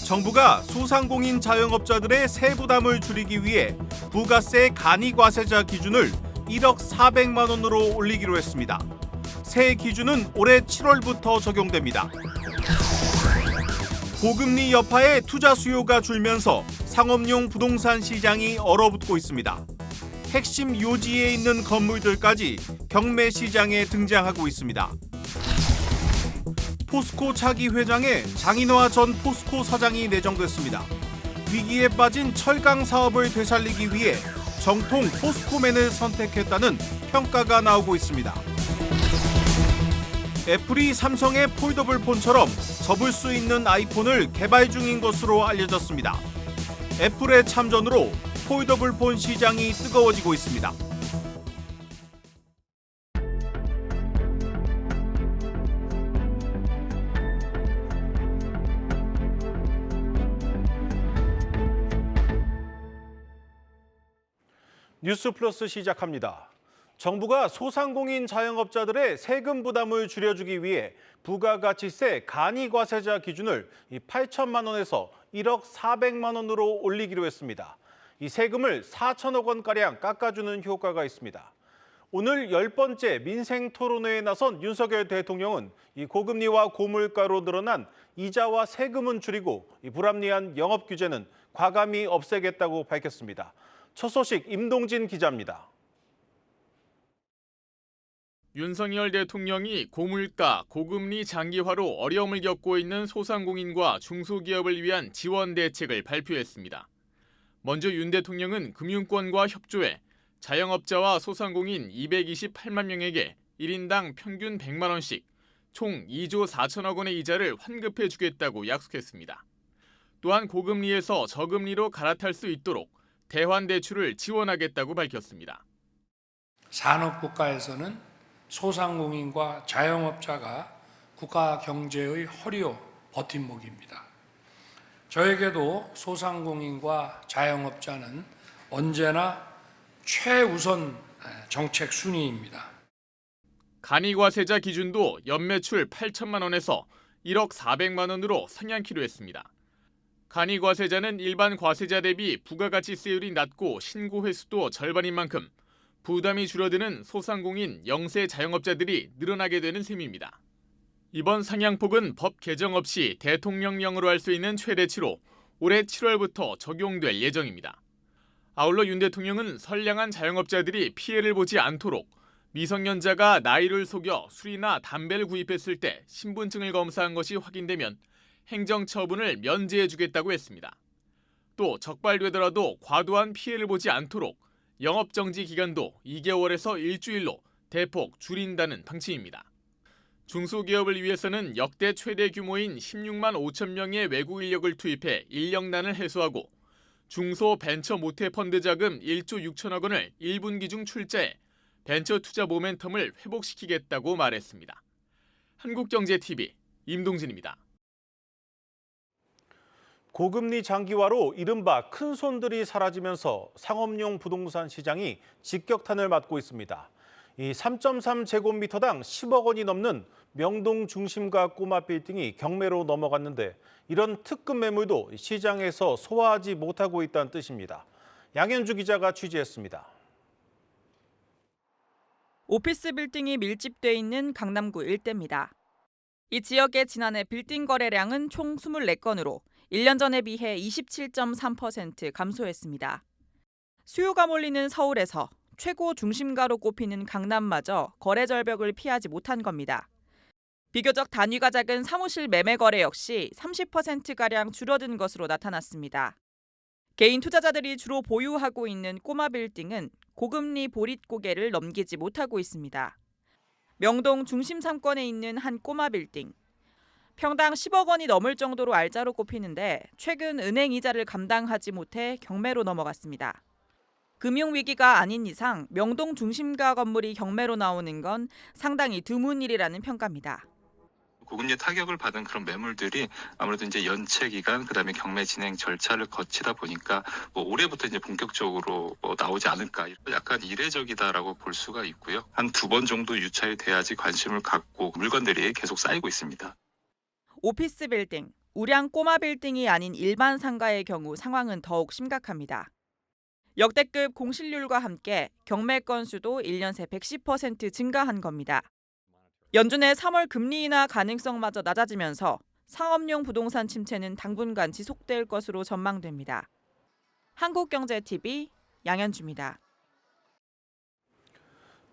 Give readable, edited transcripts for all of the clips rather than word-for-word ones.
정부가 소상공인 자영업자들의 세부담을 줄이기 위해 부가세 간이과세자 기준을 1억 400만 원으로 올리기로 했습니다. 새 기준은 올해 7월부터 적용됩니다. 고금리 여파에 투자 수요가 줄면서 상업용 부동산 시장이 얼어붙고 있습니다. 핵심 요지에 있는 건물들까지 경매 시장에 등장하고 있습니다. 포스코 차기 회장에 장인화 전 포스코 사장이 내정됐습니다. 위기에 빠진 철강 사업을 되살리기 위해 정통 포스코맨을 선택했다는 평가가 나오고 있습니다. 애플이 삼성의 폴더블 폰처럼 접을 수 있는 아이폰을 개발 중인 것으로 알려졌습니다. 애플의 참전으로 폴더블 폰 시장이 뜨거워지고 있습니다. 뉴스 플러스 시작합니다. 정부가 소상공인 자영업자들의 세금 부담을 줄여주기 위해 부가가치세 간이과세자 기준을 8천만 원에서 1억 400만 원으로 올리기로 했습니다. 이 세금을 4천억 원가량 깎아주는 효과가 있습니다. 오늘 10번째 민생 토론회에 나선 윤석열 대통령은 이 고금리와 고물가로 늘어난 이자와 세금은 줄이고 이 불합리한 영업 규제는 과감히 없애겠다고 밝혔습니다. 첫 소식 임동진 기자입니다. 윤석열 대통령이 고물가, 고금리 장기화로 어려움을 겪고 있는 소상공인과 중소기업을 위한 지원 대책을 발표했습니다. 먼저 윤 대통령은 금융권과 협조해 자영업자와 소상공인 228만 명에게 1인당 평균 100만 원씩 총 2조 4천억 원의 이자를 환급해 주겠다고 약속했습니다. 또한 고금리에서 저금리로 갈아탈 수 있도록 대환대출을 지원하겠다고 밝혔습니다. 산업국가에서는 소상공인과 자영업자가 국가 경제의 허리요 버팀목입니다. 저에게도 소상공인과 자영업자는 언제나 최우선 정책 순위입니다. 간이과세자 기준도 연매출 8천만 원에서 1억 400만 원으로 상향키로 했습니다. 간이과세자는 일반 과세자 대비 부가가치세율이 낮고 신고 횟수도 절반인 만큼 부담이 줄어드는 소상공인 영세 자영업자들이 늘어나게 되는 셈입니다. 이번 상향폭은 법 개정 없이 대통령령으로 할 수 있는 최대치로 올해 7월부터 적용될 예정입니다. 아울러 윤 대통령은 선량한 자영업자들이 피해를 보지 않도록 미성년자가 나이를 속여 술이나 담배를 구입했을 때 신분증을 검사한 것이 확인되면 행정처분을 면제해주겠다고 했습니다. 또 적발되더라도 과도한 피해를 보지 않도록 영업정지 기간도 2개월에서 일주일로 대폭 줄인다는 방침입니다. 중소기업을 위해서는 역대 최대 규모인 16만 5천 명의 외국 인력을 투입해 인력난을 해소하고 중소 벤처 모태 펀드 자금 1조 6천억 원을 1분기 중 출자해 벤처 투자 모멘텀을 회복시키겠다고 말했습니다. 한국경제TV 임동진입니다. 고금리 장기화로 이른바 큰손들이 사라지면서 상업용 부동산 시장이 직격탄을 맞고 있습니다. 이 3.3제곱미터당 10억 원이 넘는 명동 중심가 꼬마 빌딩이 경매로 넘어갔는데 이런 특급 매물도 시장에서 소화하지 못하고 있다는 뜻입니다. 양현주 기자가 취재했습니다. 오피스 빌딩이 밀집돼 있는 강남구 일대입니다. 이 지역의 지난해 빌딩 거래량은 총 24건으로 1년 전에 비해 27.3% 감소했습니다. 수요가 몰리는 서울에서 최고 중심가로 꼽히는 강남마저 거래 절벽을 피하지 못한 겁니다. 비교적 단위가 작은 사무실 매매 거래 역시 30%가량 줄어든 것으로 나타났습니다. 개인 투자자들이 주로 보유하고 있는 꼬마 빌딩은 고금리 보릿 고개를 넘기지 못하고 있습니다. 명동 중심 3권에 있는 한 꼬마 빌딩. 평당 10억 원이 넘을 정도로 알짜로 꼽히는데 최근 은행 이자를 감당하지 못해 경매로 넘어갔습니다. 금융위기가 아닌 이상 명동 중심가 건물이 경매로 나오는 건 상당히 드문 일이라는 평가입니다. 고금리 타격을 받은 그런 매물들이 아무래도 이제 연체 기간, 그다음에 경매 진행 절차를 거치다 보니까 올해부터 이제 본격적으로 나오지 않을까, 약간 이례적이다라고 볼 수가 있고요. 한 2번 정도 유찰이 돼야지 관심을 갖고 물건들이 계속 쌓이고 있습니다. 오피스 빌딩, 우량 꼬마 빌딩이 아닌 일반 상가의 경우 상황은 더욱 심각합니다. 역대급 공실률과 함께 경매 건수도 1년 새 110% 증가한 겁니다. 연준의 3월 금리 인하 가능성마저 낮아지면서 상업용 부동산 침체는 당분간 지속될 것으로 전망됩니다. 한국경제TV 양현주입니다.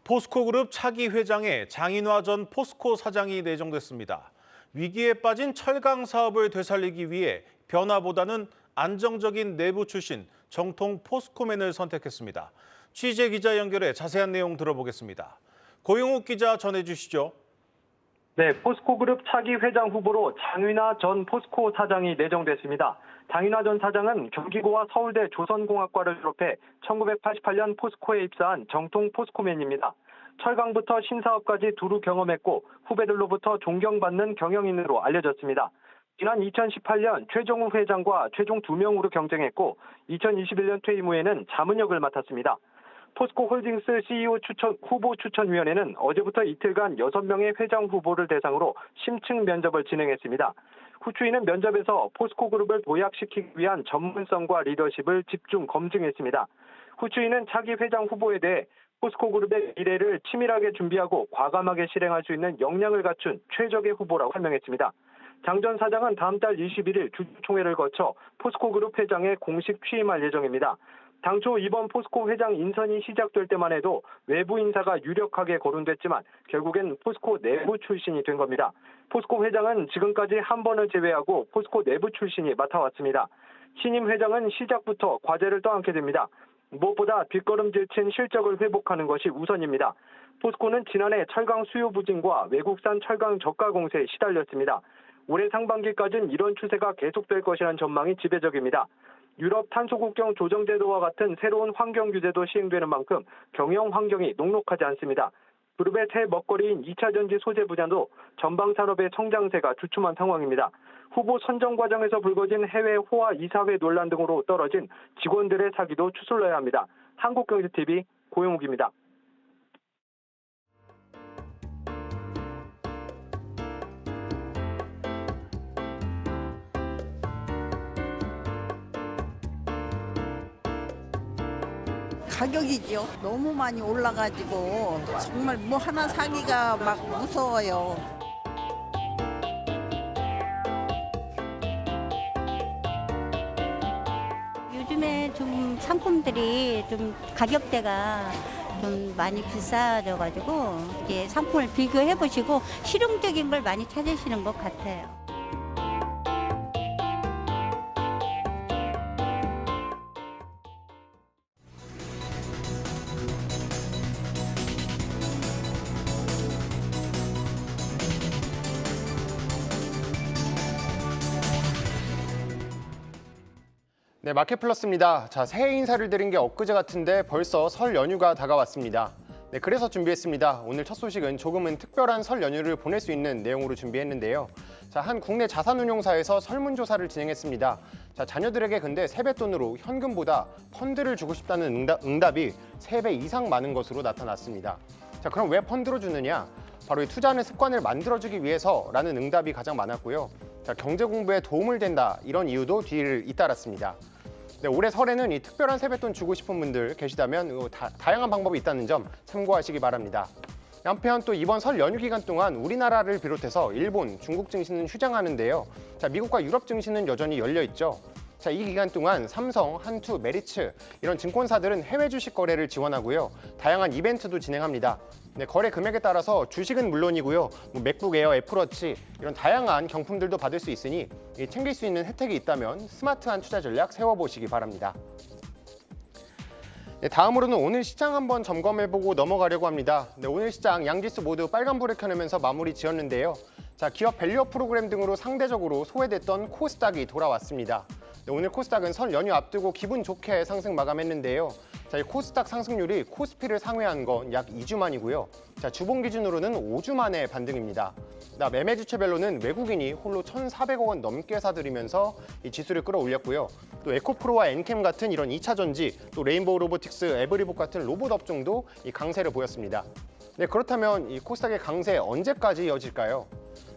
포스코그룹 차기 회장에 장인화 전 포스코 사장이 내정됐습니다. 위기에 빠진 철강 사업을 되살리기 위해 변화보다는 안정적인 내부 출신 정통 포스코맨을 선택했습니다. 취재 기자 연결해 자세한 내용 들어보겠습니다. 고용욱 기자 전해주시죠. 네, 포스코그룹 차기 회장 후보로 장인화 전 포스코 사장이 내정됐습니다. 장인화 전 사장은 경기고와 서울대 조선공학과를 졸업해 1988년 포스코에 입사한 정통 포스코맨입니다. 철강부터 신사업까지 두루 경험했고 후배들로부터 존경받는 경영인으로 알려졌습니다. 지난 2018년 최종우 회장과 최종 2명으로 경쟁했고 2021년 퇴임 후에는 자문역을 맡았습니다. 포스코홀딩스 CEO 후보 추천위원회는 어제부터 이틀간 6명의 회장 후보를 대상으로 심층 면접을 진행했습니다. 후추위는 면접에서 포스코그룹을 도약시키기 위한 전문성과 리더십을 집중 검증했습니다. 후추위는 차기 회장 후보에 대해 포스코그룹의 미래를 치밀하게 준비하고 과감하게 실행할 수 있는 역량을 갖춘 최적의 후보라고 설명했습니다. 장 전 사장은 다음 달 21일 주주총회를 거쳐 포스코그룹 회장에 공식 취임할 예정입니다. 당초 이번 포스코 회장 인선이 시작될 때만 해도 외부 인사가 유력하게 거론됐지만 결국엔 포스코 내부 출신이 된 겁니다. 포스코 회장은 지금까지 한 번을 제외하고 포스코 내부 출신이 맡아왔습니다. 신임 회장은 시작부터 과제를 떠안게 됩니다. 무엇보다 뒷걸음질 친 실적을 회복하는 것이 우선입니다. 포스코는 지난해 철강 수요 부진과 외국산 철강 저가 공세에 시달렸습니다. 올해 상반기까지는 이런 추세가 계속될 것이라는 전망이 지배적입니다. 유럽 탄소국경 조정제도와 같은 새로운 환경 규제도 시행되는 만큼 경영 환경이 녹록하지 않습니다. 그룹의 새 먹거리인 2차 전지 소재 분야도 전방 산업의 성장세가 주춤한 상황입니다. 후보 선정 과정에서 불거진 해외 호화 이사회 논란 등으로 떨어진 직원들의 사기도 추슬러야 합니다. 한국경제TV 고용욱입니다. 가격이죠. 너무 많이 올라가지고 정말 뭐 하나 사기가 막 무서워요. 요즘에 좀 상품들이 좀 가격대가 좀 많이 비싸져가지고 이제 상품을 비교해 보시고 실용적인 걸 많이 찾으시는 것 같아요. 네, 마켓플러스입니다. 자, 새해 인사를 드린 게 엊그제 같은데 벌써 설 연휴가 다가왔습니다. 네, 그래서 준비했습니다. 오늘 첫 소식은 조금은 특별한 설 연휴를 보낼 수 있는 내용으로 준비했는데요. 자, 한 국내 자산운용사에서 설문조사를 진행했습니다. 자, 자녀들에게 근데 세뱃돈으로 현금보다 펀드를 주고 싶다는 응답이 3배 이상 많은 것으로 나타났습니다. 자, 그럼 왜 펀드로 주느냐? 바로 이 투자하는 습관을 만들어주기 위해서라는 응답이 가장 많았고요. 자, 경제 공부에 도움을 된다 이런 이유도 뒤를 잇따랐습니다. 네, 올해 설에는 이 특별한 세뱃돈 주고 싶은 분들 계시다면 다양한 방법이 있다는 점 참고하시기 바랍니다. 한편 또 이번 설 연휴 기간 동안 우리나라를 비롯해서 일본, 중국 증시는 휴장하는데요. 자, 미국과 유럽 증시는 여전히 열려 있죠. 자, 이 기간 동안 삼성, 한투, 메리츠 이런 증권사들은 해외 주식 거래를 지원하고요. 다양한 이벤트도 진행합니다. 네, 거래 금액에 따라서 주식은 물론이고요. 맥북 에어, 애플워치 이런 다양한 경품들도 받을 수 있으니 챙길 수 있는 혜택이 있다면 스마트한 투자 전략 세워보시기 바랍니다. 네, 다음으로는 오늘 시장 한번 점검해보고 넘어가려고 합니다. 네, 오늘 시장 양지수 모두 빨간불을 켜내면서 마무리 지었는데요. 자, 기업 밸류업 프로그램 등으로 상대적으로 소외됐던 코스닥이 돌아왔습니다. 네, 오늘 코스닥은 설 연휴 앞두고 기분 좋게 상승 마감했는데요. 자, 이 코스닥 상승률이 코스피를 상회한 건 약 2주 만이고요. 자, 주봉 기준으로는 5주 만의 반등입니다. 매매 주체별로는 외국인이 홀로 1,400억 원 넘게 사들이면서 이 지수를 끌어올렸고요. 또 에코프로와 엔캠 같은 이런 2차 전지, 또 레인보우 로보틱스, 에브리봇 같은 로봇 업종도 이 강세를 보였습니다. 네, 그렇다면 이 코스닥의 강세 언제까지 이어질까요?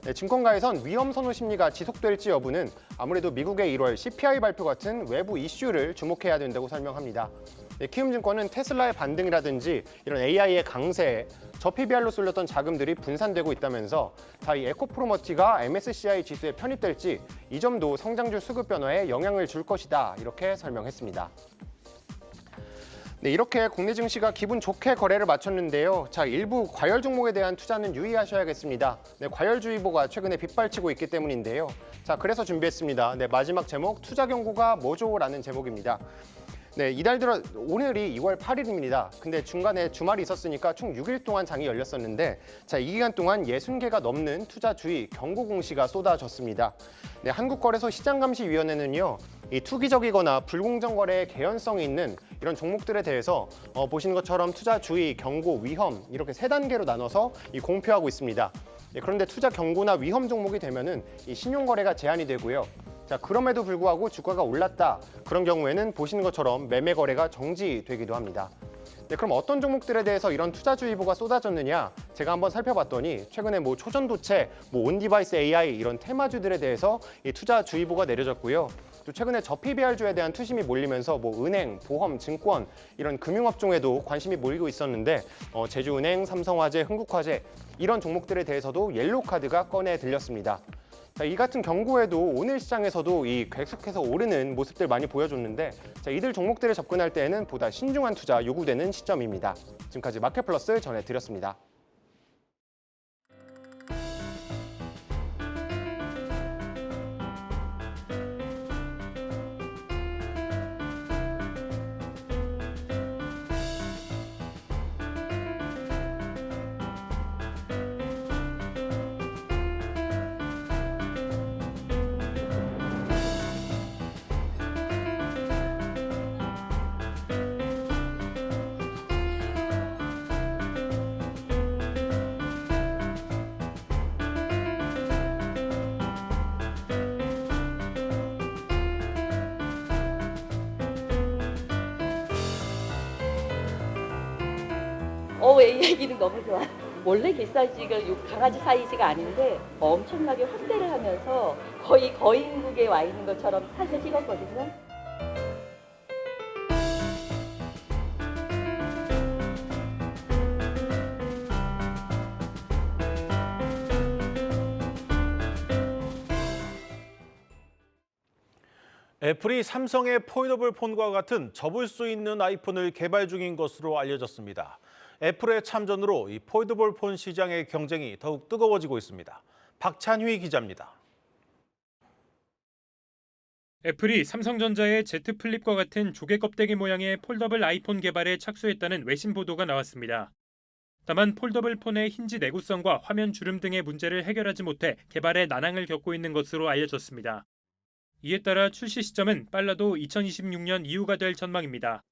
네, 증권가에선 위험 선호 심리가 지속될지 여부는 아무래도 미국의 1월 CPI 발표 같은 외부 이슈를 주목해야 된다고 설명합니다. 네, 키움증권은 테슬라의 반등이라든지 이런 AI의 강세에 저PBR로 쏠렸던 자금들이 분산되고 있다면서 이 에코프로머티가 MSCI 지수에 편입될지 이 점도 성장주 수급 변화에 영향을 줄 것이다 이렇게 설명했습니다. 네, 이렇게 국내 증시가 기분 좋게 거래를 마쳤는데요. 일부 과열 종목에 대한 투자는 유의하셔야겠습니다. 네, 과열주의보가 최근에 빗발치고 있기 때문인데요. 그래서 준비했습니다. 네, 마지막 제목, 투자 경고가 뭐죠?라는 제목입니다. 네, 이달 들어 오늘이 2월 8일입니다. 근데 중간에 주말이 있었으니까 총 6일 동안 장이 열렸었는데 이 기간 동안 60개가 넘는 투자 주의 경고 공시가 쏟아졌습니다. 네, 한국거래소시장감시위원회는요. 이 투기적이거나 불공정 거래의 개연성이 있는 이런 종목들에 대해서 보시는 것처럼 투자 주의, 경고, 위험 이렇게 3단계로 나눠서 공표하고 있습니다. 네, 그런데 투자 경고나 위험 종목이 되면은 이 신용 거래가 제한이 되고요. 그럼에도 불구하고 주가가 올랐다. 그런 경우에는 보시는 것처럼 매매 거래가 정지되기도 합니다. 네, 그럼 어떤 종목들에 대해서 이런 투자주의보가 쏟아졌느냐? 제가 한번 살펴봤더니 최근에 초전도체, 온디바이스 AI 이런 테마주들에 대해서 이 투자주의보가 내려졌고요. 또 최근에 저PBR주에 대한 투심이 몰리면서 은행, 보험, 증권 이런 금융업종에도 관심이 몰리고 있었는데 제주은행, 삼성화재, 흥국화재 이런 종목들에 대해서도 옐로우 카드가 꺼내 들렸습니다. 이 같은 경고에도 오늘 시장에서도 계속해서 오르는 모습들 많이 보여줬는데 이들 종목들에 접근할 때에는 보다 신중한 투자 요구되는 시점입니다. 지금까지 마켓플러스 전해드렸습니다. 이 얘기는 너무 좋아. 원래 개사지가 강아지 사이즈가 아닌데 엄청나게 확대를 하면서 거의 거인국에 와 있는 것처럼 사진을 찍었거든요. 애플이 삼성의 폴더블 폰과 같은 접을 수 있는 아이폰을 개발 중인 것으로 알려졌습니다. 애플의 참전으로 이 폴더블 폰 시장의 경쟁이 더욱 뜨거워지고 있습니다. 박찬휘 기자입니다. 애플이 삼성전자의 Z 플립과 같은 조개 껍데기 모양의 폴더블 아이폰 개발에 착수했다는 외신 보도가 나왔습니다. 다만 폴더블 폰의 힌지 내구성과 화면 주름 등의 문제를 해결하지 못해 개발에 난항을 겪고 있는 것으로 알려졌습니다. 이에 따라 출시 시점은 빨라도 2026년 이후가 될 전망입니다.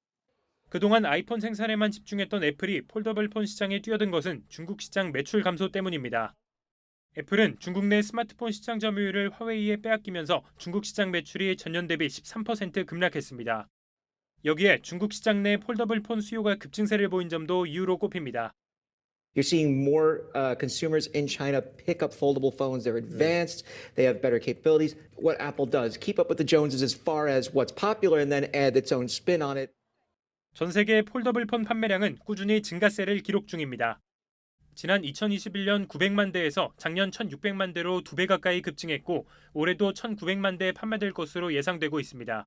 그동안 아이폰 생산에만 집중했던 애플이 폴더블 폰 시장에 뛰어든 것은 중국 시장 매출 감소 때문입니다. 애플은 중국 내 스마트폰 시장 점유율을 화웨이에 빼앗기면서 중국 시장 매출이 전년 대비 13% 급락했습니다. 여기에 중국 시장 내 폴더블 폰 수요가 급증세를 보인 점도 이유로 꼽힙니다. You're seeing more consumers in China pick up foldable phones. They're advanced. They have better capabilities. What Apple does, keep up with the Joneses as far as what's popular and then add its own spin on it. 전 세계 폴더블 폰 판매량은 꾸준히 증가세를 기록 중입니다. 지난 2021년 900만 대에서 작년 1600만 대로 2배 가까이 급증했고 올해도 1900만 대 판매될 것으로 예상되고 있습니다.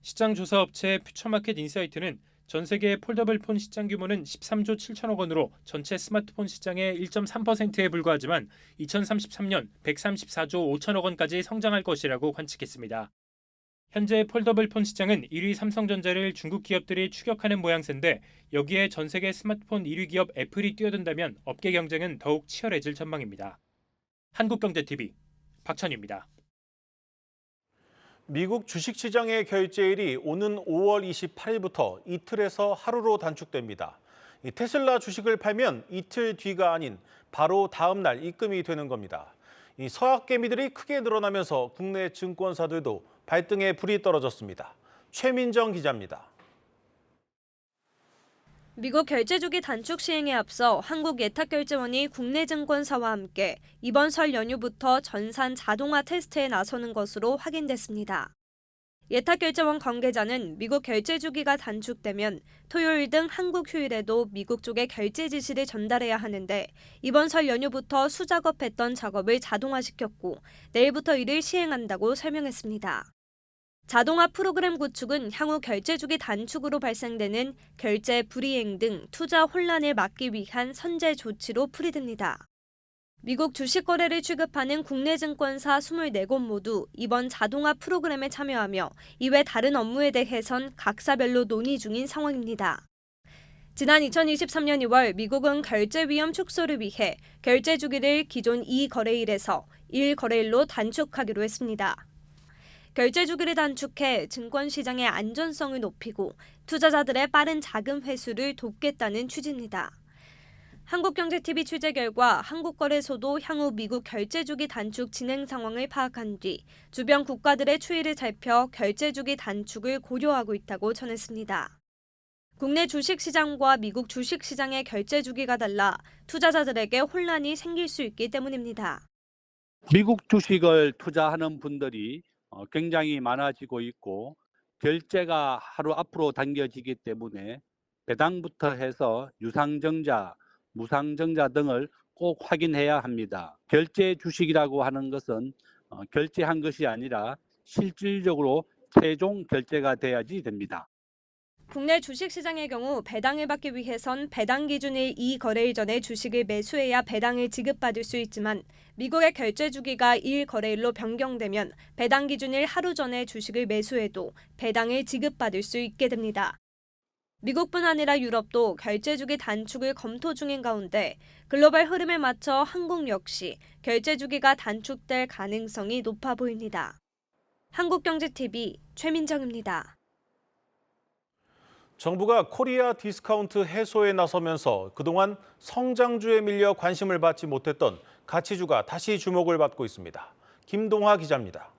시장 조사 업체 퓨처마켓 인사이트는 전 세계 폴더블 폰 시장 규모는 13조 7천억 원으로 전체 스마트폰 시장의 1.3%에 불과하지만 2033년 134조 5천억 원까지 성장할 것이라고 관측했습니다. 현재 폴더블 폰 시장은 1위 삼성전자를 중국 기업들이 추격하는 모양새인데 여기에 전 세계 스마트폰 1위 기업 애플이 뛰어든다면 업계 경쟁은 더욱 치열해질 전망입니다. 한국경제TV 박찬유입니다. 미국 주식시장의 결제일이 오는 5월 28일부터 이틀에서 하루로 단축됩니다. 테슬라 주식을 팔면 이틀 뒤가 아닌 바로 다음 날 입금이 되는 겁니다. 서학 개미들이 크게 늘어나면서 국내 증권사들도 발등에 불이 떨어졌습니다. 최민정 기자입니다. 미국 결제주기 단축 시행에 앞서 한국예탁결제원이 국내 증권사와 함께 이번 설 연휴부터 전산 자동화 테스트에 나서는 것으로 확인됐습니다. 예탁결제원 관계자는 미국 결제주기가 단축되면 토요일 등 한국 휴일에도 미국 쪽에 결제 지시를 전달해야 하는데 이번 설 연휴부터 수작업했던 작업을 자동화시켰고 내일부터 이를 시행한다고 설명했습니다. 자동화 프로그램 구축은 향후 결제주기 단축으로 발생되는 결제 불이행 등 투자 혼란을 막기 위한 선제 조치로 풀이됩니다. 미국 주식 거래를 취급하는 국내 증권사 24곳 모두 이번 자동화 프로그램에 참여하며 이외 다른 업무에 대해선 각사별로 논의 중인 상황입니다. 지난 2023년 2월 미국은 결제 위험 축소를 위해 결제 주기를 기존 2거래일에서 1거래일로 단축하기로 했습니다. 결제 주기를 단축해 증권시장의 안전성을 높이고 투자자들의 빠른 자금 회수를 돕겠다는 취지입니다. 한국경제TV 취재 결과 한국거래소도 향후 미국 결제 주기 단축 진행 상황을 파악한 뒤 주변 국가들의 추이를 살펴 결제 주기 단축을 고려하고 있다고 전했습니다. 국내 주식시장과 미국 주식시장의 결제 주기가 달라 투자자들에게 혼란이 생길 수 있기 때문입니다. 미국 주식을 투자하는 분들이 굉장히 많아지고 있고 결제가 하루 앞으로 당겨지기 때문에 배당부터 해서 유상증자, 무상증자 등을 꼭 확인해야 합니다. 결제 주식이라고 하는 것은 결제한 것이 아니라 실질적으로 최종 결제가 돼야지 됩니다. 국내 주식시장의 경우 배당을 받기 위해선 배당 기준일 2거래일 전에 주식을 매수해야 배당을 지급받을 수 있지만 미국의 결제 주기가 1거래일로 변경되면 배당 기준일 하루 전에 주식을 매수해도 배당을 지급받을 수 있게 됩니다. 미국뿐 아니라 유럽도 결제 주기 단축을 검토 중인 가운데 글로벌 흐름에 맞춰 한국 역시 결제 주기가 단축될 가능성이 높아 보입니다. 한국경제TV 최민정입니다. 정부가 코리아 디스카운트 해소에 나서면서 그동안 성장주에 밀려 관심을 받지 못했던 가치주가 다시 주목을 받고 있습니다. 김동화 기자입니다.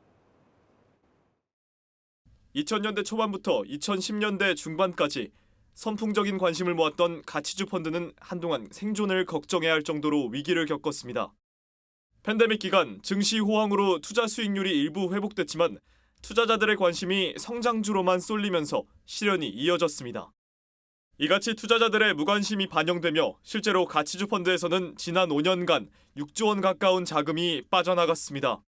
2000년대 초반부터 2010년대 중반까지 선풍적인 관심을 모았던 가치주 펀드는 한동안 생존을 걱정해야 할 정도로 위기를 겪었습니다. 팬데믹 기간 증시 호황으로 투자 수익률이 일부 회복됐지만 투자자들의 관심이 성장주로만 쏠리면서 시련이 이어졌습니다. 이같이 투자자들의 무관심이 반영되며 실제로 가치주 펀드에서는 지난 5년간 6조 원 가까운 자금이 빠져나갔습니다.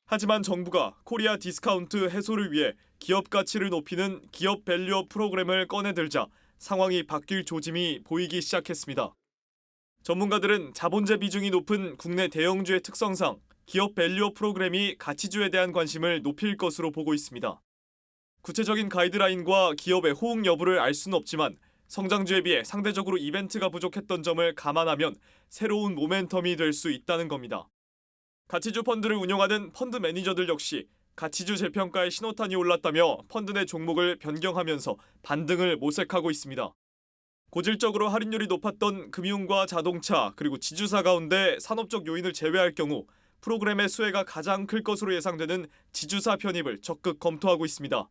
하지만 정부가 코리아 디스카운트 해소를 위해 기업 가치를 높이는 기업 밸류업 프로그램을 꺼내들자 상황이 바뀔 조짐이 보이기 시작했습니다. 전문가들은 자본재 비중이 높은 국내 대형주의 특성상 기업 밸류업 프로그램이 가치주에 대한 관심을 높일 것으로 보고 있습니다. 구체적인 가이드라인과 기업의 호응 여부를 알 수는 없지만 성장주에 비해 상대적으로 이벤트가 부족했던 점을 감안하면 새로운 모멘텀이 될 수 있다는 겁니다. 가치주 펀드를 운영하는 펀드 매니저들 역시 가치주 재평가에 신호탄이 올랐다며 펀드 내 종목을 변경하면서 반등을 모색하고 있습니다. 고질적으로 할인율이 높았던 금융과 자동차 그리고 지주사 가운데 산업적 요인을 제외할 경우 프로그램의 수혜가 가장 클 것으로 예상되는 지주사 편입을 적극 검토하고 있습니다.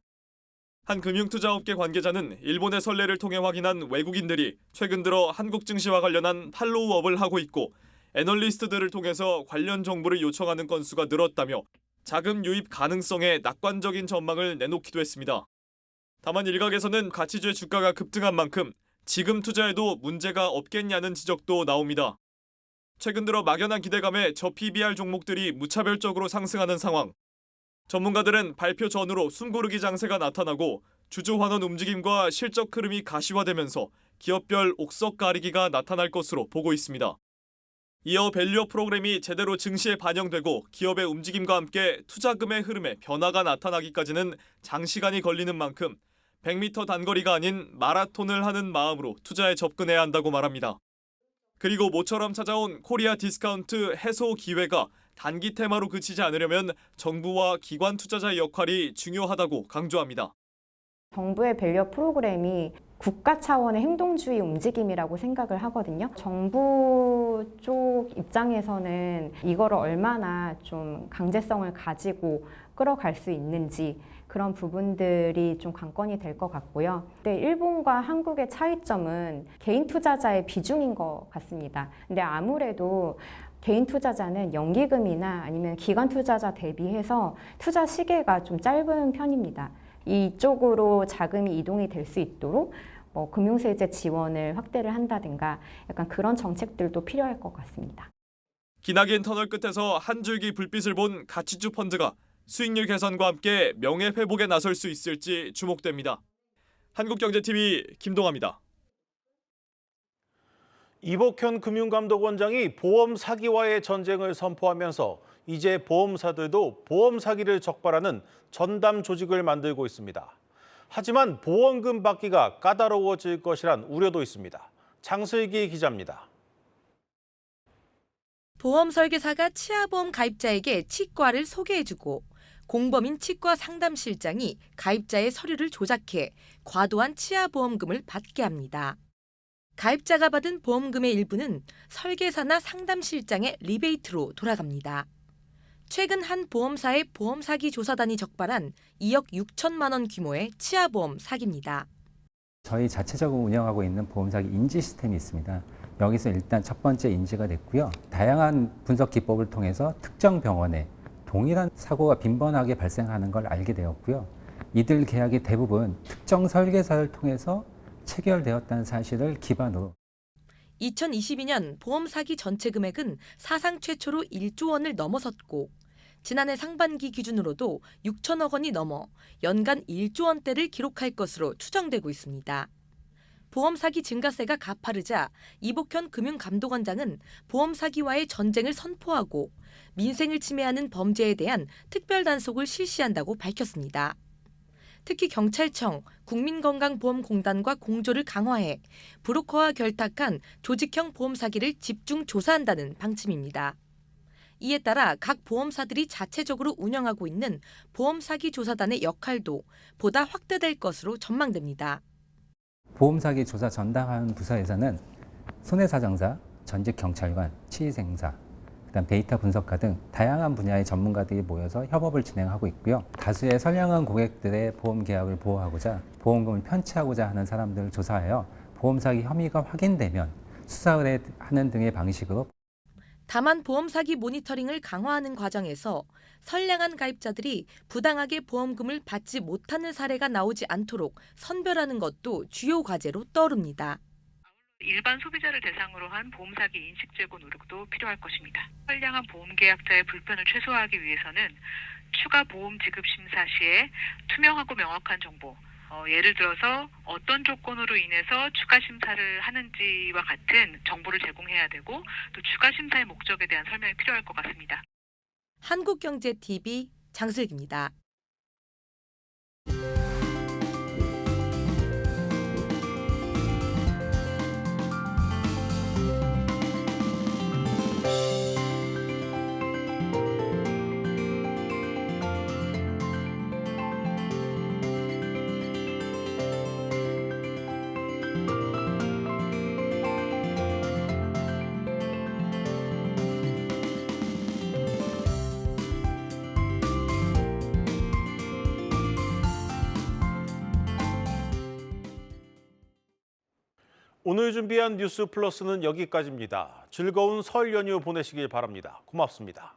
한 금융투자업계 관계자는 일본의 선례를 통해 확인한 외국인들이 최근 들어 한국 증시와 관련한 팔로우업을 하고 있고 애널리스트들을 통해서 관련 정보를 요청하는 건수가 늘었다며 자금 유입 가능성에 낙관적인 전망을 내놓기도 했습니다. 다만 일각에서는 가치주의 주가가 급등한 만큼 지금 투자에도 문제가 없겠냐는 지적도 나옵니다. 최근 들어 막연한 기대감에 저PBR 종목들이 무차별적으로 상승하는 상황. 전문가들은 발표 전후로 숨고르기 장세가 나타나고 주주 환원 움직임과 실적 흐름이 가시화되면서 기업별 옥석 가리기가 나타날 것으로 보고 있습니다. 이어 밸류업 프로그램이 제대로 증시에 반영되고 기업의 움직임과 함께 투자금의 흐름에 변화가 나타나기까지는 장시간이 걸리는 만큼 100m 단거리가 아닌 마라톤을 하는 마음으로 투자에 접근해야 한다고 말합니다. 그리고 모처럼 찾아온 코리아 디스카운트 해소 기회가 단기 테마로 그치지 않으려면 정부와 기관 투자자의 역할이 중요하다고 강조합니다. 정부의 밸류업 프로그램이 국가 차원의 행동주의 움직임이라고 생각을 하거든요. 정부 쪽 입장에서는 이거를 얼마나 좀 강제성을 가지고 끌어갈 수 있는지, 그런 부분들이 좀 관건이 될 것 같고요. 근데 일본과 한국의 차이점은 개인 투자자의 비중인 것 같습니다. 근데 아무래도 개인 투자자는 연기금이나 아니면 기관 투자자 대비해서 투자 시계가 좀 짧은 편입니다. 이쪽으로 자금이 이동이 될 수 있도록 금융세제 지원을 확대를 한다든가 약간 그런 정책들도 필요할 것 같습니다. 기나긴 터널 끝에서 한 줄기 불빛을 본 가치주 펀드가 수익률 개선과 함께 명예 회복에 나설 수 있을지 주목됩니다. 한국경제TV 김동아입니다. 이복현 금융감독원장이 보험 사기와의 전쟁을 선포하면서 이제 보험사들도 보험 사기를 적발하는 전담 조직을 만들고 있습니다. 하지만 보험금 받기가 까다로워질 것이란 우려도 있습니다. 장슬기 기자입니다. 보험 설계사가 치아보험 가입자에게 치과를 소개해주고 공범인 치과 상담실장이 가입자의 서류를 조작해 과도한 치아보험금을 받게 합니다. 가입자가 받은 보험금의 일부는 설계사나 상담실장의 리베이트로 돌아갑니다. 최근 한 보험사의 보험 사기 조사단이 적발한 2억 6천만 원 규모의 치아보험 사기입니다. 저희 자체적으로 운영하고 있는 보험 사기 인지 시스템이 있습니다. 여기서 일단 첫 번째 인지가 됐고요. 다양한 분석 기법을 통해서 특정 병원에 동일한 사고가 빈번하게 발생하는 걸 알게 되었고요. 이들 계약이 대부분 특정 설계사를 통해서 체결되었다는 사실을 기반으로 2022년 보험 사기 전체 금액은 사상 최초로 1조 원을 넘어섰고 지난해 상반기 기준으로도 6천억 원이 넘어 연간 1조 원대를 기록할 것으로 추정되고 있습니다. 보험 사기 증가세가 가파르자 이복현 금융감독원장은 보험 사기와의 전쟁을 선포하고 민생을 침해하는 범죄에 대한 특별 단속을 실시한다고 밝혔습니다. 특히 경찰청, 국민건강보험공단과 공조를 강화해 브로커와 결탁한 조직형 보험 사기를 집중 조사한다는 방침입니다. 이에 따라 각 보험사들이 자체적으로 운영하고 있는 보험 사기 조사단의 역할도 보다 확대될 것으로 전망됩니다. 보험 사기 조사 전담하는 부서에서는 손해사정사, 전직 경찰관, 치의생사, 그다음 데이터 분석가 등 다양한 분야의 전문가들이 모여서 협업을 진행하고 있고요. 다수의 선량한 고객들의 보험 계약을 보호하고자 보험금을 편취하고자 하는 사람들을 조사하여 보험 사기 혐의가 확인되면 수사 의뢰하는 등의 방식으로 다만 보험 사기 모니터링을 강화하는 과정에서 선량한 가입자들이 부당하게 보험금을 받지 못하는 사례가 나오지 않도록 선별하는 것도 주요 과제로 떠오릅니다. 일반 소비자를 대상으로 한 보험 사기 인식 제고 노력도 필요할 것입니다. 선량한 보험 계약자의 불편을 최소화하기 위해서는 추가 보험 지급 심사 시에 투명하고 명확한 정보, 예를 들어서 어떤 조건으로 인해서 추가 심사를 하는지와 같은 정보를 제공해야 되고 또 추가 심사의 목적에 대한 설명이 필요할 것 같습니다. 한국경제TV 장슬기입니다. 오늘 준비한 뉴스 플러스는 여기까지입니다. 즐거운 설 연휴 보내시길 바랍니다. 고맙습니다.